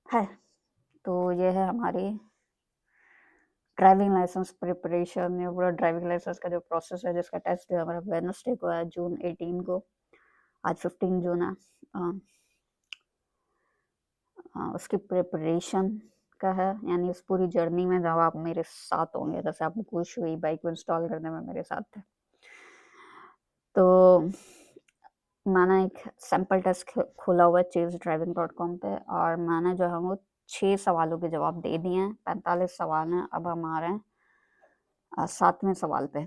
है। तो ये है हमारी ड्राइविंग लाइसेंस प्रिपरेशन। ये पूरा ड्राइविंग लाइसेंस का जो प्रोसेस है, जिसका टेस्ट जो है हमारा वेडनेसडे को है, जून 18 को। आज 15 जून है। उसकी प्रिपरेशन का है, यानी इस पूरी जर्नी में जब आप मेरे साथ होंगे, जैसे आपको खुश हुई बाइक को इंस्टॉल करने में मेरे साथ थे, तो मैंने एक सैम्पल टेस्ट खोला हुआ है चेज़ड्राइविंग.com पे, और मैंने जो है वो 6 सवालों के जवाब दे दिए हैं। 45 सवाल हैं। अब हम आ रहे हैं 7वें सवाल पे।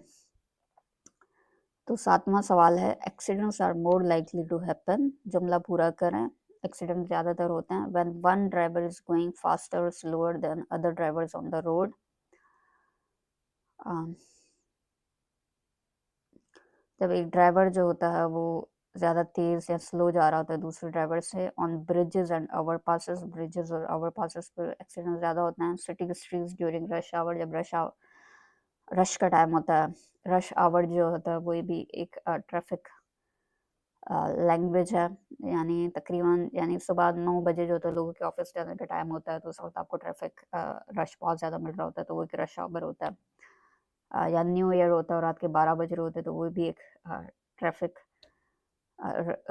तो 7वां सवाल है, accidents are more likely to happen. जुमला पूरा करें। एक्सीडेंट ज़्यादातर होते हैं when one driver is going faster और slower than other drivers on the road. जब एक ड्राइवर जो होता है वो ज़्यादा तेज़ या स्लो जा रहा होता है दूसरे ड्राइवर से। On bridges and overpasses, bridges और ओवरपासेस पर एक्सीडेंट ज़्यादा होते हैं। City streets during rush hour, जब रश का टाइम होता है। रश आवर जो होता है वो भी एक ट्रैफिक लैंग्वेज है, यानी तकरीबन यानी सुबह 9 बजे जो तो लोगों के ऑफिस जाने का टाइम होता है, तो उस वक्त आपको ट्रैफिक रश बहुत ज़्यादा मिल रहा होता है, तो वो एक रश आवर होता है। या न्यू ईयर होता है और रात के 12 बज रहे होते हैं, तो वो भी एक ट्रैफिक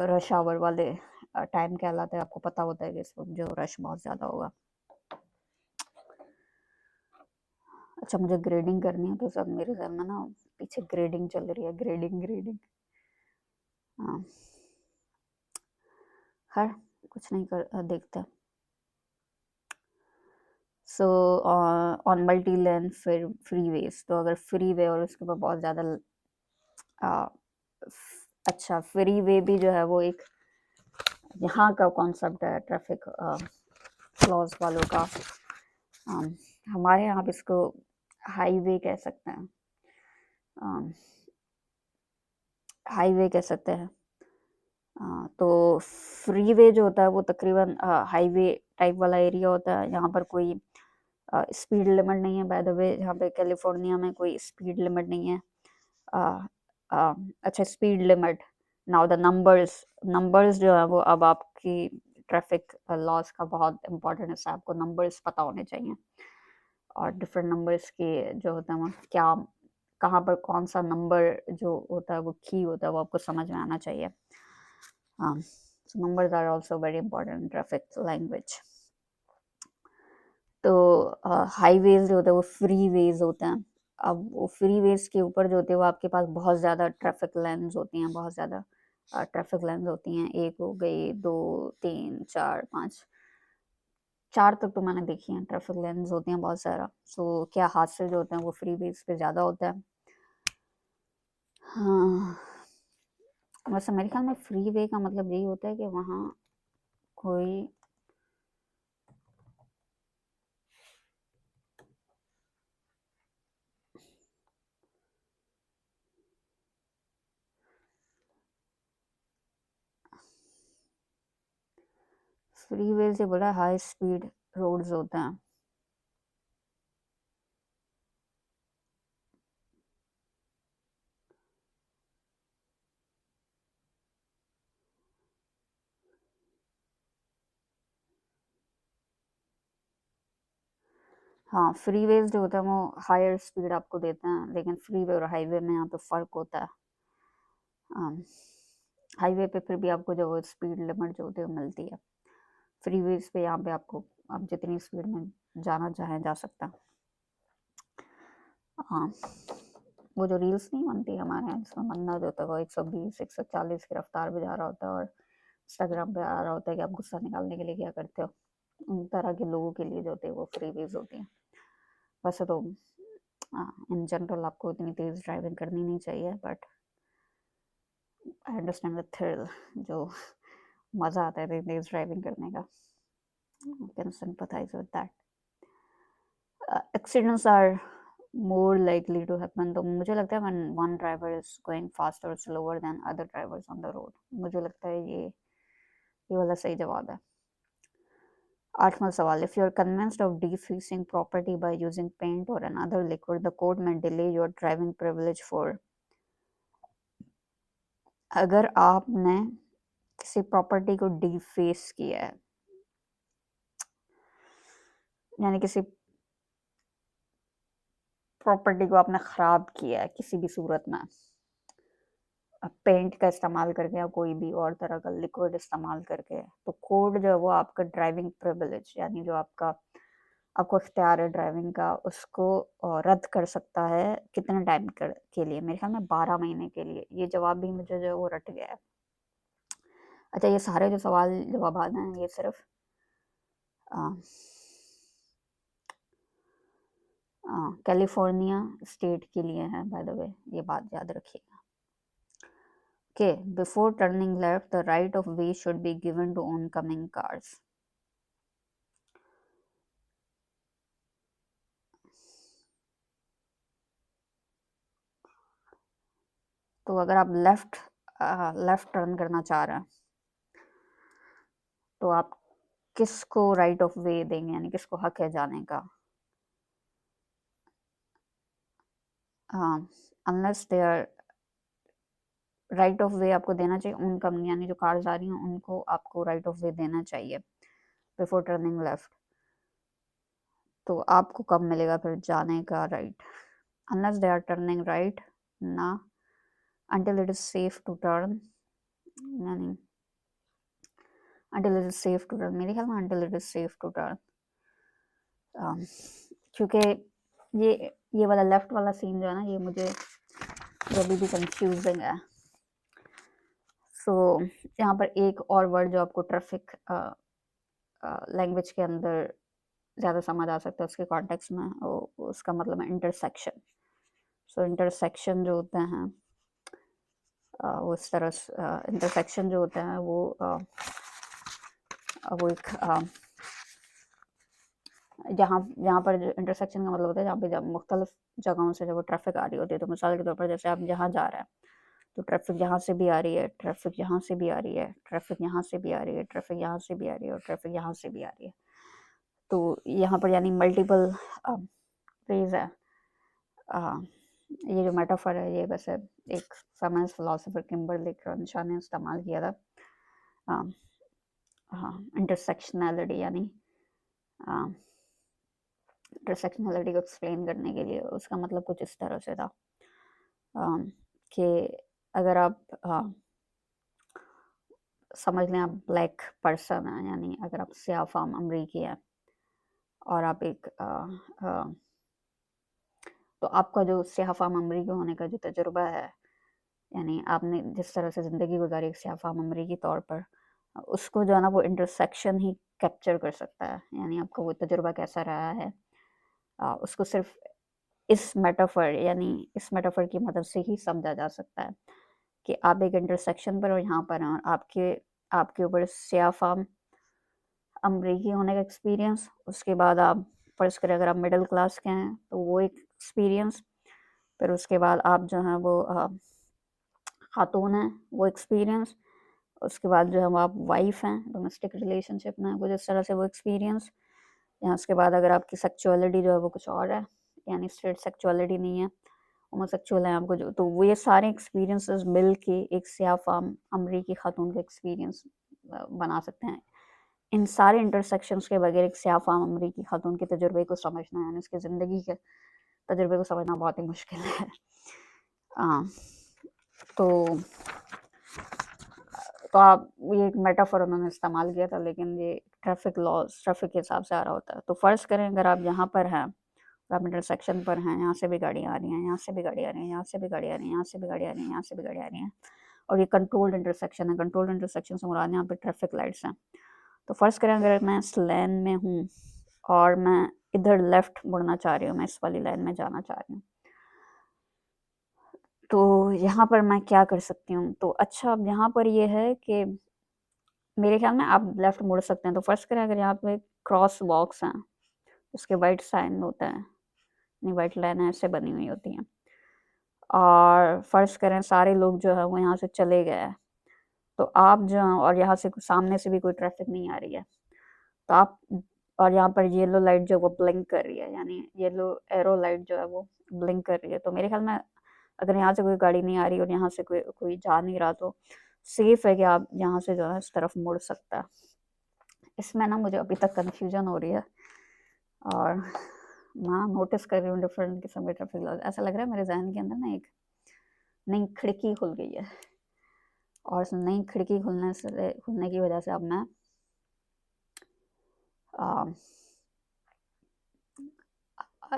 रश आवर वाले टाइम कहलाता है। आपको पता होता है कि इस वक्त जो रश बहुत ज़्यादा होगा। अच्छा, मुझे ग्रेडिंग करनी है, तो सब मेरे सर में ना पीछे ग्रेडिंग चल रही है। ग्रेडिंग ग्रेडिंग, हाँ, खैर कुछ नहीं कर देखते। So on multi lane freeways, तो अगर फ्री वे और उसके ऊपर बहुत ज़्यादा अच्छा, फ्री वे भी जो है वो एक यहाँ का कॉन्सेप्ट है ट्रैफिक लॉज वालों का। हमारे यहाँ पे इसको हाईवे कह सकते हैं। हाईवे कह सकते हैं। तो फ्री वे जो होता है वो तकरीबन हाईवे टाइप वाला एरिया होता है। यहाँ पर कोई स्पीड लिमिट नहीं है। बाय द वे, यहाँ पे कैलिफोर्निया में कोई स्पीड लिमिट नहीं है। अच्छा, speed limit, now the numbers numbers जो है वो अब आपकी ट्रैफिक लॉस का बहुत इंपॉर्टेंट हिस्सा है। आपको नंबर्स पता होने चाहिए, और डिफरेंट नंबर्स के जो होते हैं वो क्या, कहाँ पर कौन सा नंबर जो होता है वो की होता है, वो आपको समझ में आना चाहिए। Numbers are also very important in traffic language. तो हाईवेज जो होते हैं वो फ्री वेज होते हैं। अब वो फ्री वेज के ऊपर जो होते हैं वो आपके पास बहुत ज़्यादा ट्रैफिक लाइन्स होती हैं, बहुत ज़्यादा ट्रैफिक लाइन्स होती हैं। 1 हो गई, 2, 3, 4, 5, 4 तक तो मैंने देखी हैं ट्रैफिक लाइन्स होती हैं बहुत सारा। सो क्या हादसे जो होते हैं वो फ्री वेज पे ज़्यादा होते हैं। हाँ, वैसे मेरे ख्याल में फ्री वे का मतलब यही होता है कि वहाँ कोई फ्री वे से बोला हाई स्पीड रोड्स होते हैं। हाँ, फ्रीवेज़ जो होता है वो हायर स्पीड आपको देते हैं, लेकिन फ्रीवे और हाईवे में यहाँ पे फ़र्क होता है। हाईवे पे फिर भी आपको जो वो स्पीड लिमिट जो होती है वो मिलती है। फ्रीवेज़ पे यहाँ पे आपको आप जितनी स्पीड में जाना चाहें जा सकता। हाँ, वो जो रील्स नहीं बनती हमारे यहाँ, जिसमें बंदा जो होता है वो 120 140 की रफ्तार पे जा रहा होता है, और इंस्टाग्राम पे आ रहा होता है कि आप गुस्सा निकालने के लिए क्या करते हो। उन तरह के लोगों के लिए जो होते हैं वो फ्रीवेज़ होती हैं। वैसे तो इन जनरल आपको इतनी तेज़ ड्राइविंग करनी नहीं चाहिए, but I understand the thrill, जो मज़ा आता है तेज़ ड्राइविंग करने का। Can sympathise with that. Accidents are more likely to happen, तो मुझे लगता है when one driver is going faster और slower than other drivers on the road. मुझे लगता है ये वाला सही जवाब है। 8वां सवाल, if you are convinced of defacing property by using paint और अनदर लिक्विड, द कोर्ट में delay your driving privilege for. अगर आपने किसी प्रॉपर्टी को डिफेस किया है, यानी किसी प्रॉपर्टी को आपने ख़राब किया है किसी भी सूरत में, पेंट का इस्तेमाल करके या कोई भी और तरह का लिक्विड इस्तेमाल करके, तो कोर्ट जो है वो आपका ड्राइविंग प्रिविलेज यानी जो आपको इख्तियार है ड्राइविंग का, उसको रद्द कर सकता है। कितने टाइम के लिए? मेरे ख्याल में 12 महीने के लिए। ये जवाब भी मुझे जो है वो रट गया है। अच्छा, ये सारे जो सवाल जवाब हैं ये सिर्फ कैलिफोर्निया स्टेट के लिए हैं, बाय द वे, ये बात याद रखिएगा। Okay, before turning left, the right of way should be given to oncoming cars. तो अगर आप लेफ्ट टर्न करना चाह रहे हैं तो आप किसको राइट ऑफ वे देंगे, यानी किसको हक है जाने का? Unless they are right of way आपको देना चाहिए उन कंपनी, यानी जो कार्स आ रही हैं उनको आपको राइट ऑफ वे देना चाहिए बिफोर टर्निंग लेफ्ट। तो आपको कब मिलेगा फिर जाने का right? Unless they are turning right, ना, until it is safe to turn, यानी until it is safe to turn, मेरे ख्याल में until it is safe to turn, क्योंकि ये वाला लेफ्ट वाला सीन जो है ना, ये मुझे अभी भी कंफ्यूजिंग है। सो यहाँ पर एक और वर्ड जो आपको ट्रैफिक लैंग्वेज के अंदर ज़्यादा समझ आ सकता है उसके कॉन्टेक्स्ट में, उसका मतलब है इंटरसेक्शन। सो इंटरसेक्शन जो होते हैं वो इस तरह इंटरसेक्शन जो होते हैं वो एक जहाँ पर जो इंटरसेक्शन का मतलब होता है जहाँ पे जब मुख्तलिफ जगहों से जब वो ट्रैफिक आ रही होती है, तो मिसाल के तौर पर जैसे आप जहाँ जा रहे हैं तो ट्रैफिक यहाँ से भी आ रही है, ट्रैफिक यहाँ से भी आ रही है, ट्रैफिक यहाँ से भी आ रही है, ट्रैफिक यहाँ से भी आ रही है और ट्रैफिक यहाँ से भी आ रही है। तो यहाँ पर यानी मल्टीपल फेज है। ये जो मेटाफर है ये वैसे एक फेमस फिलोसोफर किम्बरले क्रंशॉ ने इस्तेमाल किया था, इंटरसेक्शनैलिटी यानी इंटरसेक्शनैलिटी को एक्सप्लेन करने के लिए। उसका मतलब कुछ इस तरह से था कि अगर आप समझ लें आप ब्लैक पर्सन हैं, यानी अगर आप स्याह फाम अमरीकी हैं और आप एक तो आपका जो स्याह फाम अमरीकी होने का जो तजुर्बा है, यानी आपने जिस तरह से ज़िंदगी गुजारी एक स्याह फाम अमरीकी तौर पर, उसको जो है ना वो इंटरसेक्शन ही कैप्चर कर सकता है। यानी आपका वो तजुर्बा कैसा रहा है उसको सिर्फ इस मेटाफर की मदद से ही समझा जा सकता है कि आप एक इंटरसेक्शन पर और यहाँ पर हैं और आपके ऊपर स्याह फाम अमरीकी होने का एक्सपीरियंस, उसके बाद आप फर्ज करें अगर आप मिडिल क्लास के हैं तो वो एक एक्सपीरियंस, फिर उसके बाद आप जो हैं वो खातून हैं वो एक्सपीरियंस, उसके बाद जो है वो आप वाइफ हैं डोमेस्टिक रिलेशनशिप में वो जिस तरह से वो एक्सपीरियंस, या उसके बाद अगर आपकी सेक्चुअलिटी जो है वो कुछ और है, यानी स्ट्रेट सेक्चुअलिटी नहीं है, होमोसेक्सुअल है आपको जो, तो वो ये सारे एक्सपीरियंसेस मिल के एक स्याह फाम अमरीकी खातून का एक्सपीरियंस बना सकते हैं। इन सारे इंटरसेक्शंस के बगैर एक स्याह फाम अमरीकी खातून के तजुर्बे को समझना, यानी उसकी ज़िंदगी के तजुर्बे को समझना बहुत ही मुश्किल है। तो आप ये एक मेटाफर उन्होंने इस्तेमाल किया था, लेकिन ये ट्रैफिक लॉज ट्रैफिक के हिसाब से आ रहा होता है। तो फ़र्ज़ करें अगर आप यहाँ पर हैं, आप इंटरसेक्शन पर हैं, यहाँ से भी गाड़ियाँ आ रही हैं, यहाँ से भी गाड़ी आ रही हैं, यहाँ से भी गाड़ी आ रही हैं, यहाँ से भी गाड़ी आ रही हैं, यहाँ से भी गाड़ी आ रही हैं, और ये कंट्रोल्ड इंटरसेक्शन है। कंट्रोल्ड इंटरसेक्शन से मुराद यहाँ पे ट्रैफिक लाइट्स हैं। तो फ़र्ज़ करें अगर मैं इस लेन में हूँ और मैं इधर लेफ़्ट मुड़ना चाह रही हूँ, मैं इस वाली लाइन में जाना चाह रही हूँ, तो यहाँ पर मैं क्या कर सकती हूँ? तो अच्छा, अब यहाँ पर ये है कि मेरे ख़्याल में आप लेफ़्ट मुड़ सकते हैं। तो फ़र्ज़ करें अगर यहाँ पे क्रॉस वॉक्स हैं, उसके वाइट साइन होता है, यानी वाइट लाइन ऐसे बनी हुई होती हैं, और फ़र्ज़ करें सारे लोग जो है वो यहाँ से चले गए हैं, तो आप जो हैं और यहाँ से सामने से भी कोई ट्रैफ़िक नहीं आ रही है, तो आप और यहाँ पर येलो लाइट जो है वो ब्लिंक कर रही है, यानी येलो एरो लाइट जो है वो ब्लिंक कर रही है। तो मेरे ख़्याल में अगर यहाँ से कोई गाड़ी नहीं आ रही और यहाँ से कोई जा नहीं रहा, तो सेफ़ है कि आप यहाँ से जो है इस तरफ मुड़ सकता है। इसमें ना मुझे अभी तक कन्फ्यूज़न हो रही है और मैं नोटिस कर रही हूँ डिफरेंट किस्म के ट्रैफिक लॉज। ऐसा लग रहा है मेरे जहन के अंदर ना एक नई खिड़की खुल गई है, और उस नई खिड़की खुलने की वजह से अब मैं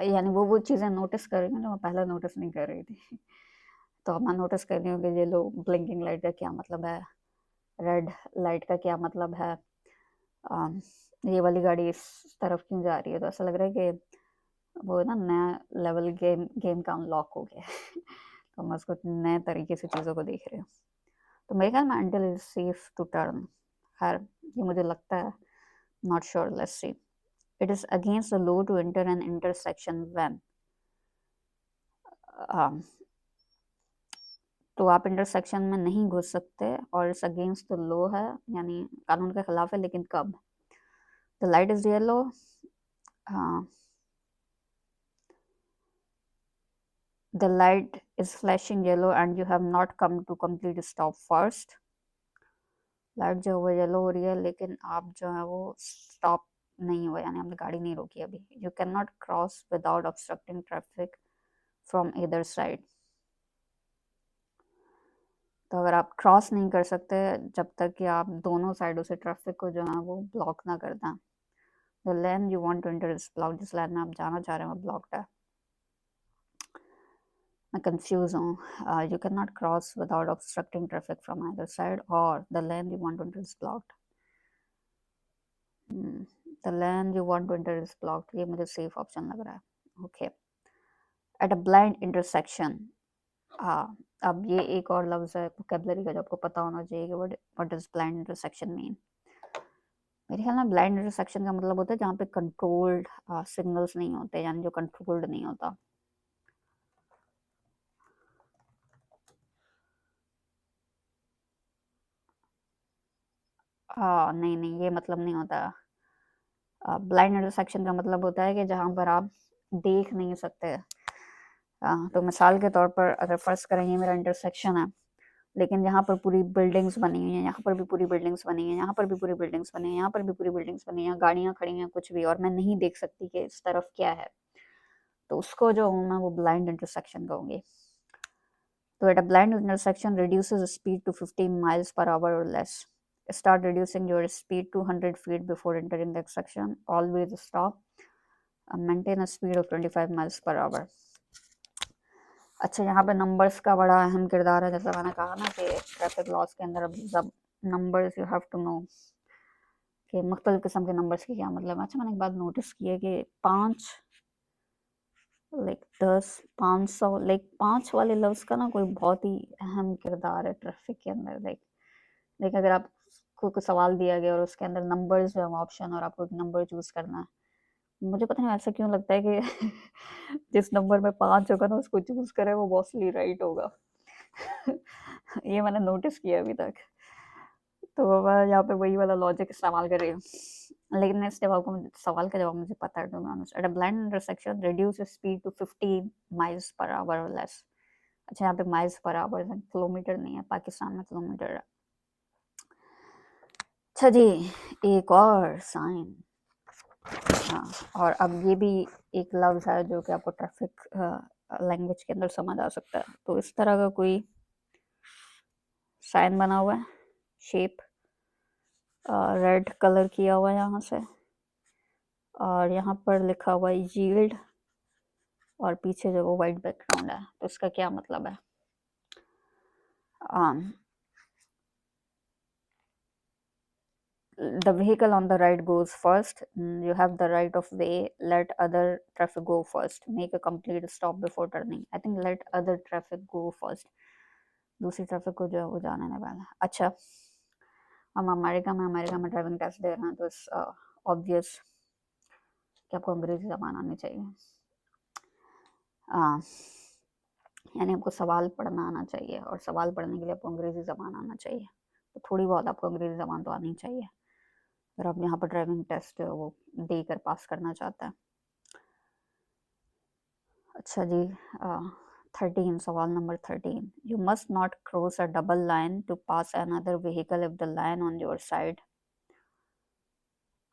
यानी वो चीज़ें नोटिस कर रही हूँ जो मैं पहले नोटिस नहीं कर रही थी। तो अब मैं नोटिस कर रही हूँ कि ये लो ब्लिंकिंग लाइट का क्या मतलब है, रेड लाइट का क्या मतलब है, ये वाली गाड़ी इस तरफ क्यों जा रही है। तो ऐसा लग रहा है कि वो ना नया लेवल गेम का अनलॉक हो गया है। तो मैं उसको नए तरीके से चीज़ों को देख रही हूँ। तो मेरे ख्याल में until is safe to turn, खैर ये मुझे लगता है, not sure, let's see. It is against the law to enter an intersection when, तो आप इंटरसेक्शन में नहीं घुस सकते, और इट्स अगेंस्ट द लॉ है, यानी कानून के खिलाफ है, लेकिन कब? द लाइट इज येलो, हाँ, the light is flashing yellow and you have not come to complete stop first. Light जो है वो येलो हो रही है, लेकिन आप जो है वो स्टॉप नहीं हुआ, यानी आपने गाड़ी नहीं रोकी अभी। You can not cross without obstructing traffic from either side, तो अगर आप क्रॉस नहीं कर सकते जब तक कि आप दोनों साइडों से ट्रैफिक को जो है वो ब्लॉक ना कर दें। The lane you want to enter is blocked, जिस लाइन में आप जाना चाह रहे हैं वो ब्लॉक्ड है। मैं कंफ्यूज हूँ। You can not cross without obstructing traffic from either side, और the lane you want to enter is blocked. The lane you want to enter is blocked, ये मुझे सेफ ऑप्शन लग रहा है। Okay, at a blind intersection, हाँ, अब ये एक और लफ्ज है वोकैबुलरी का जो आपको पता होना चाहिए कि what does blind intersection mean. मेरे ख्याल में ब्लाइंड इंटरसेक्शन का मतलब होता है जहाँ पे कंट्रोल्ड सिग्नल्स नहीं होते, यानी जो कंट्रोल्ड नहीं होता। हाँ, नहीं नहीं, ये मतलब नहीं होता। ब्लाइंड इंटरसेक्शन का मतलब होता है कि जहाँ पर आप देख नहीं सकते। तो मिसाल के तौर पर अगर फर्ज करें ये मेरा इंटरसेक्शन है, लेकिन यहाँ पर पूरी बिल्डिंग्स बनी हुई हैं, यहाँ पर भी पूरी बिल्डिंग्स बनी हैं, यहाँ पर भी पूरी बिल्डिंग्स बनी हैं, यहाँ पर भी पूरी बिल्डिंग्स बनी हैं, गाड़ियाँ खड़ी हैं, कुछ भी, और मैं नहीं देख सकती कि इस तरफ क्या है, तो उसको जो हूँ मैं वो ब्लाइंड इंटरसेक्शन कहूँगी। तो eight a blind intersection reduces speed to 15 miles per hour or less. Start reducing your speed to 100 feet before entering the intersection. Always stop. Maintain a speed of 25 miles per hour. अच्छा, यहाँ पे numbers का बड़ा अहम किरदार है, जैसा मैंने कहा ना कि ट्रैफिक लॉस के अंदर अब सब numbers you have to know कि मुख्तलिफ किस्म के नंबर्स की क्या मतलब है। अच्छा, मैंने एक बात नोटिस की है कि 5, लाइक 10, 500, लाइक 5 वाले लफ्ज़ का ना कोई बहुत ही अहम किरदार है ट्रैफिक के अंदर। लाइक अगर आपको कोई सवाल दिया गया और उसके अंदर नंबर्स जो है ऑप्शन, और आपको एक नंबर चूज़ करना है, मुझे पता नहीं ऐसा क्यों लगता है कि जिस नंबर में 5 होगा ना उसको चूज़ करें वो मोस्टली राइट होगा। ये मैंने नोटिस किया अभी तक। तो मैं यहाँ पे वही वाला लॉजिक इस्तेमाल कर रही हूँ, लेकिन इस जवाब को सवाल का जवाब मुझे पता है, to be honest. At a blind intersection reduce speed to 50 miles per hour और लेस। अच्छा, यहाँ पे माइल्स पर आवर है, किलोमीटर नहीं है, पाकिस्तान में किलोमीटर है। अच्छा जी, एक और साइन। हाँ, और अब ये भी एक लफ्ज़ है जो कि आपको ट्रैफिक लैंग्वेज के अंदर समझ आ सकता है। तो इस तरह का कोई साइन बना हुआ है, शेप रेड कलर किया हुआ है यहाँ से, और यहाँ पर लिखा हुआ है यील्ड, और पीछे जो वो वाइट बैकग्राउंड है, तो इसका क्या मतलब है? The vehicle on the right goes first. You have the right of way. Let other traffic go first. Make a complete stop before turning. I think let other traffic go first. दूसरी traffic को जो है वो जाने नहीं वाला। अच्छा, हम अमेरिका में ड्राइविंग टेस्ट दे रहे हैं, तो इट्स ऑब्वियस कि आपको अंग्रेजी ज़बान आनी चाहिए। यानी आपको सवाल पढ़ना आना चाहिए, और सवाल पढ़ने के लिए आपको अंग्रेजी ज़बान आना चाहिए। तो थोड़ी बहुत आपको अंग्रेजी ज़बान तो आनी चाहिए अगर आप यहाँ पर ड्राइविंग टेस्ट वो दे कर पास करना चाहते हैं। अच्छा जी, 13, सवाल number 13। You must not cross a double line to pass another vehicle if the line on your side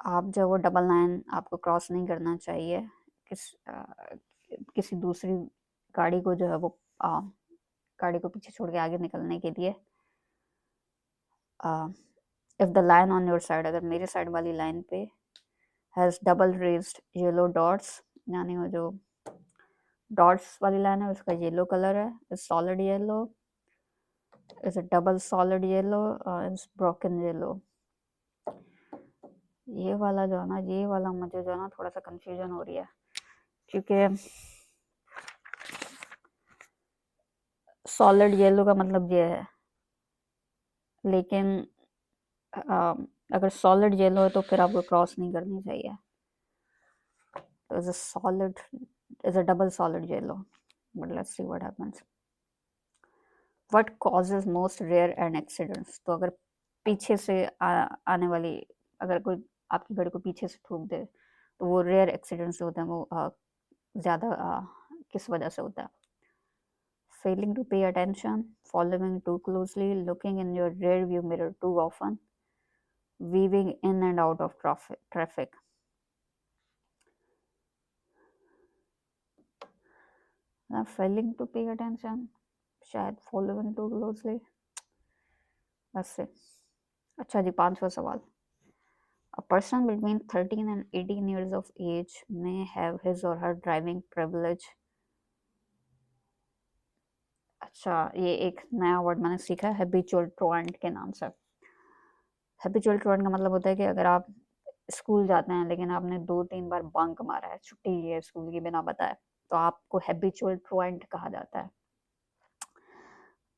आप जो वो डबल लाइन आपको क्रॉस नहीं करना चाहिए किसी दूसरी गाड़ी को जो है वो गाड़ी को पीछे छोड़ के आगे निकलने के लिए। If the line on your side, अगर मेरे साइड वाली लाइन पे has double raised yellow dots, यानी वो जो डॉट्स वाली लाइन है उसका येलो कलर है, is solid yellow, is a double solid yellow, is broken yellow. ये वाला जो है ना, ये वाला मुझे जो है ना थोड़ा सा कंफ्यूजन हो रही है, क्योंकि सॉलिड येलो का मतलब ये है, लेकिन अगर सॉलिड येलो है तो फिर आपको क्रॉस नहीं करनी चाहिए। तो is a solid, is a double solid yellow, but let's see what happens. What causes most rear end accidents, तो अगर पीछे से आने वाली, अगर कोई आपकी गाड़ी को पीछे से ठोक दे तो वो रेयर एक्सीडेंट्स होते हैं, वो ज़्यादा किस वजह से होता है? Failing to pay attention, following too closely, looking in your rear view mirror too often, weaving in and out of traffic. Failing to pay attention, शायद following too closely, वैसे। अच्छा जी, 5वां सवाल। A person between 13 and 18 years of age may have his or her driving privilege। अच्छा, ये एक नया word मैंने सीखा है, हैबिचुअल ट्रुएंट के नाम से। हैबिचुअल ट्रुएंट का मतलब होता है कि अगर आप स्कूल जाते हैं लेकिन आपने 2-3 बार बंक मारा है, छुट्टी ली है स्कूल की बिना बताए, तो आपको हैबिचुअल ट्रुएंट कहा जाता है।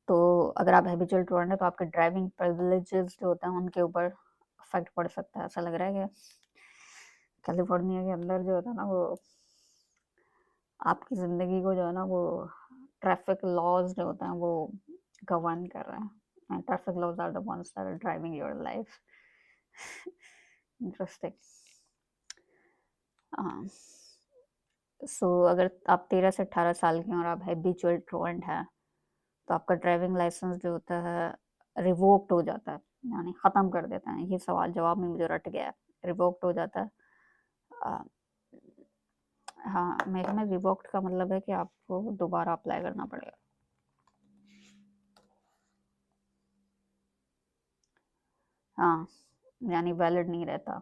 तो अगर आप हैबिचुअल ट्रुएंट है तो आपके ड्राइविंग प्रिविलेजेस जो होते हैं उनके ऊपर इफेक्ट पड़ सकता है। ऐसा लग रहा है कि कैलिफोर्निया के अंदर जो होता है ना, वो आपकी ज़िंदगी को जो है ना वो ट्रैफिक लॉज जो होते हैं वो गवर्न कर रहे हैं। Traffic laws are the ones that are driving your life. Interesting. So अगर आप 13 से 18 साल के हैं और आप हैबिचुअल ट्रुएंट हैं तो आपका ड्राइविंग लाइसेंस जो होता है रिवोक्ड हो जाता है, यानी ख़त्म कर देते हैं। ये सवाल जवाब में मुझे रट गया है, रिवोक्ड हो जाता है। हाँ, मेरे में रिवोक्ड का मतलब है कि आपको दोबारा अप्लाई करना पड़ेगा। हाँ, यानी वैलिड नहीं रहता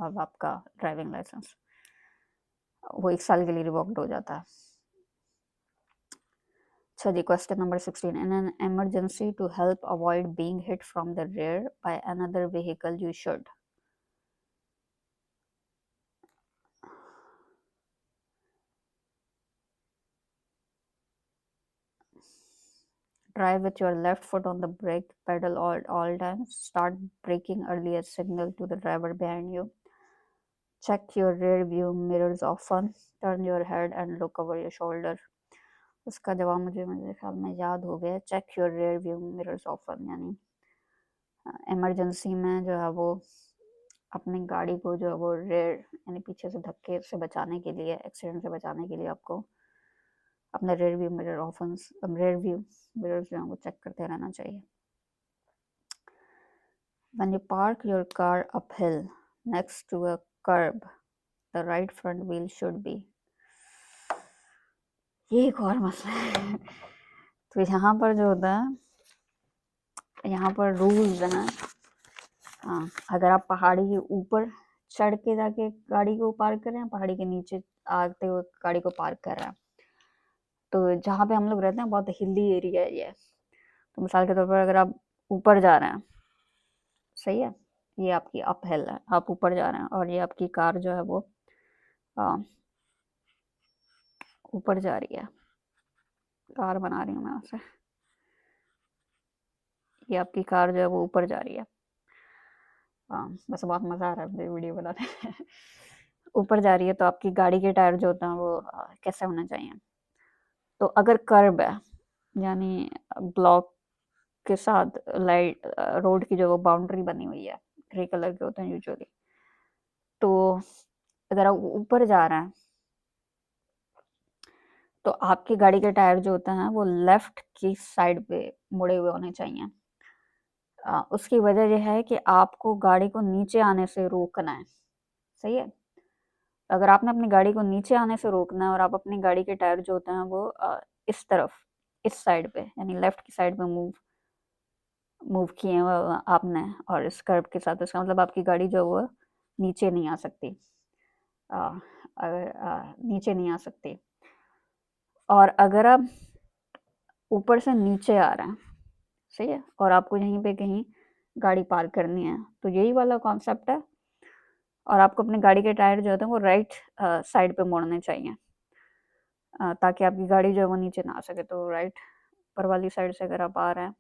अब आपका ड्राइविंग लाइसेंस, वो 1 साल के लिए रिवोक्ड हो जाता है। अच्छा जी, question number 16। In an emergency to help avoid being hit from the rear by another vehicle you should drive with your left foot on the brake pedal all times, start braking early as signal to the driver behind you, check your rear view mirrors often, turn your head and look over your shoulder। उसका जवाब मुझे ख्याल में याद हो गया। Check your rear view mirrors often, यानी emergency में जो है वो अपनी गाड़ी को जो है वो रेयर यानी पीछे से धक्के से बचाने के लिए, एक्सीडेंट से बचाने के लिए आपको अपने rear view mirror often, rare view mirrors जो है वो चेक करते रहना चाहिए। When you park your car uphill next to a curb, the right front wheel should be। ये एक और मसला है। तो यहाँ पर जो होता है, यहाँ पर रूल्स हैं। हाँ, अगर आप पहाड़ी के ऊपर चढ़ के जाके गाड़ी को पार्क कर रहे हैं, पहाड़ी के नीचे आते हुए गाड़ी को पार्क कर रहे हैं, तो जहाँ पे हम लोग रहते हैं बहुत हिली एरिया है ये। तो मिसाल के तौर पर अगर आप ऊपर जा रहे हैं, सही है, ये आपकी अप हिल है, आप ऊपर जा रहे हैं और ये आपकी कार जो है वो ऊपर जा रही है, कार बना रही हूँ मैं उसे, ये आपकी कार जो है वो ऊपर जा रही है। बस बहुत मज़ा आ रहा है मुझे वीडियो बनाने में। ऊपर जा रही है तो आपकी गाड़ी के टायर जो होते हैं वो कैसे होने चाहिए? तो अगर कर्ब है, यानी ब्लॉक के साथ लाइट रोड की जो वो बाउंड्री बनी हुई है, ग्रे कलर के होते हैं यूजुअली, तो अगर आप ऊपर जा रहे हैं तो आपकी गाड़ी के टायर जो होते हैं वो लेफ्ट की साइड पे मुड़े हुए होने चाहिए। उसकी वजह ये है कि आपको गाड़ी को नीचे आने से रोकना है, सही है? अगर आपने अपनी गाड़ी को नीचे आने से रोकना है और आप अपनी गाड़ी के टायर जो होते हैं वो इस तरफ, इस साइड पे यानी लेफ्ट की साइड पे मूव मूव किए हैं आपने और इस कर्व के साथ, इसका मतलब आपकी गाड़ी जो है वो नीचे नहीं आ सकती। अगर नीचे नहीं आ सकती और अगर आप ऊपर से नीचे आ रहे हैं, सही है? और आपको यहीं पे कहीं गाड़ी पार्क करनी है, तो यही वाला कॉन्सेप्ट है और आपको अपनी गाड़ी के टायर जो होते हैं वो राइट साइड पे मोड़ने चाहिए ताकि आपकी गाड़ी जो है वो नीचे ना आ सके। तो राइट ऊपर वाली साइड से अगर आप आ रहे हैं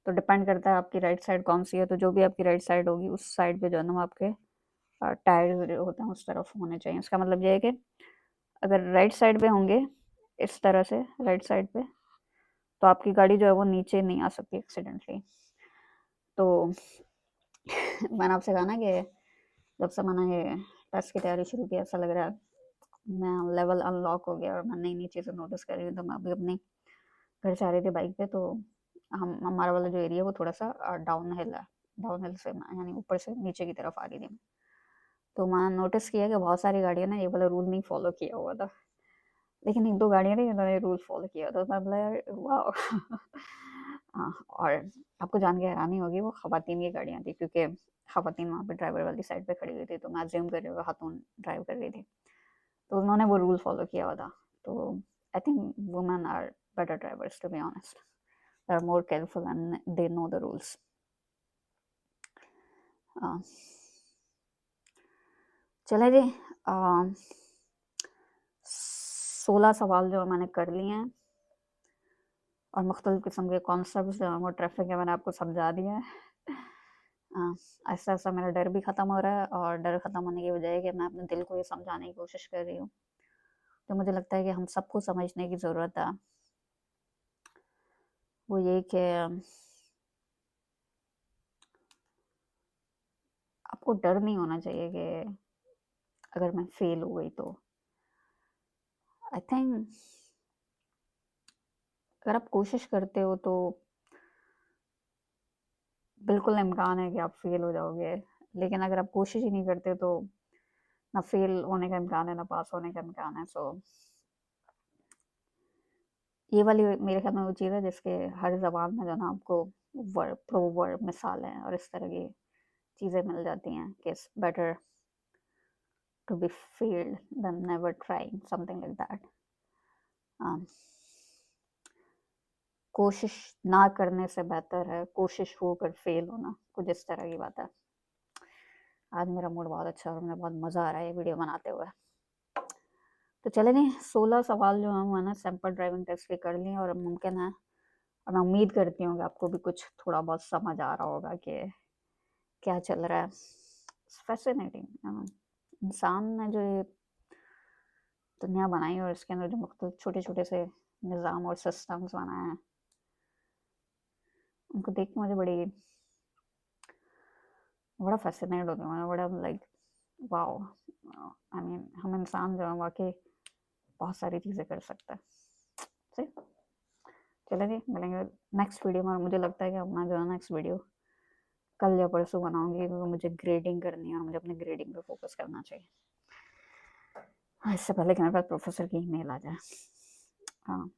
तो डिपेंड करता है आपकी राइट साइड कौन सी है, तो जो भी आपकी राइट साइड होगी उस साइड पे जो है ना वो आपके टायर जो होते हैं उस तरफ होने चाहिए। इसका मतलब ये है कि अगर राइट साइड पे होंगे इस तरह से राइट साइड पे, तो आपकी गाड़ी जो है वो नीचे नहीं आ सकती एक्सीडेंटली। तो मैंने आपसे कहा ना कि जब से मैंने ये टेस्ट की तैयारी शुरू की ऐसा लग रहा है मैं लेवल अनलॉक हो गया और मैं नई नई चीज़ें नोटिस कर रही हूँ। तो मैं अभी अपने घर से आ रही थी बाइक पे, तो हमारा वाला जो एरिया है वो थोड़ा सा डाउन हिल है, डाउन हिल से यानी ऊपर से नीचे की तरफ आ रही थी। तो मैंने नोटिस किया कि बहुत सारी गाड़ियाँ ने ये वाला रूल नहीं फॉलो किया हुआ था, लेकिन एक दो गाड़ियाँ थी जिन्होंने रूल फॉलो किया, तो मैं बोला यार वाह। और आपको जान के हैरानी होगी वो खवातीन की गाड़ियाँ थी, क्योंकि खवातीन वहाँ पे ड्राइवर वाली साइड पे खड़ी हुई थी, तो मैं अज्यूम कर रही हूँ खातून ड्राइव कर रही थी, तो उन्होंने वो रूल फॉलो किया हुआ था। तो I think women are better drivers to be honest, they are more careful and they know the rules. चले जी, 16 सवाल जो मैंने कर लिए हैं और मुख्तलिफ़ किस्म के कॉन्सेप्ट्स जो हैं वो ट्रैफ़िक के मैंने आपको समझा दिए हैं। आहिस्ता-आहिस्ता मेरा डर भी ख़त्म हो रहा है और डर ख़त्म होने की वजह है कि मैं अपने दिल को ये समझाने की कोशिश कर रही हूँ। तो मुझे लगता है कि हम सबको समझने की ज़रूरत है। वो ये कि आपको डर नहीं होना चाहिए कि अगर मैं फ़ेल हो गई तो। आई थिंक अगर आप कोशिश करते हो तो बिल्कुल इम्कान है कि आप फ़ेल हो जाओगे, लेकिन अगर आप कोशिश ही नहीं करते तो ना फ़ेल होने का इम्कान है, ना पास होने का इम्कान है। सो ये वाली मेरे ख़्याल में वो चीज़ है जिसके हर ज़बान में जो है ना आपको वर्ब, प्रोवर्ब, मिसालें और इस तरह की चीज़ें मिल जाती हैं कि it's better to be failed than never trying, something like that. कोशिश ना करने से बेहतर है कोशिश होकर फेल होना, कुछ इस तरह की बात है। आज मेरा मूड बहुत अच्छा है और मुझे बहुत मज़ा आ रहा है ये वीडियो बनाते हुए। तो चले नहीं, 16 सवाल जो हैं मैंने सैंपल ड्राइविंग टेस्ट के कर लिए और मुमकिन है और मैं उम्मीद करती हूँ कि आपको भी कुछ थोड़ा बहुत समझ आ रहा होगा कि क्या चल रहा है। फैसिनेटिंग, इंसान ने जो ये दुनिया बनाई और इसके अंदर जो मुख्तलिफ छोटे छोटे से निज़ाम और सिस्टम्स बनाए हैं, उनको देख के मुझे बड़ा फैसिनेट होती हूँ मैं, बड़ा लाइक वाओ। आई मीन हम इंसान जो है वाकई बहुत सारी चीज़ें कर सकते हैं। सही, चलेंगे मिलेंगे नेक्स्ट वीडियो में। और मुझे लगता है कि अपना जो है नेक्स्ट वीडियो कल या परसों बनाऊंगी, क्योंकि मुझे ग्रेडिंग करनी है और मुझे अपने ग्रेडिंग पे फोकस करना चाहिए। हाँ, इससे पहले कि मेरे पास प्रोफेसर की ईमेल आ जाए। हाँ।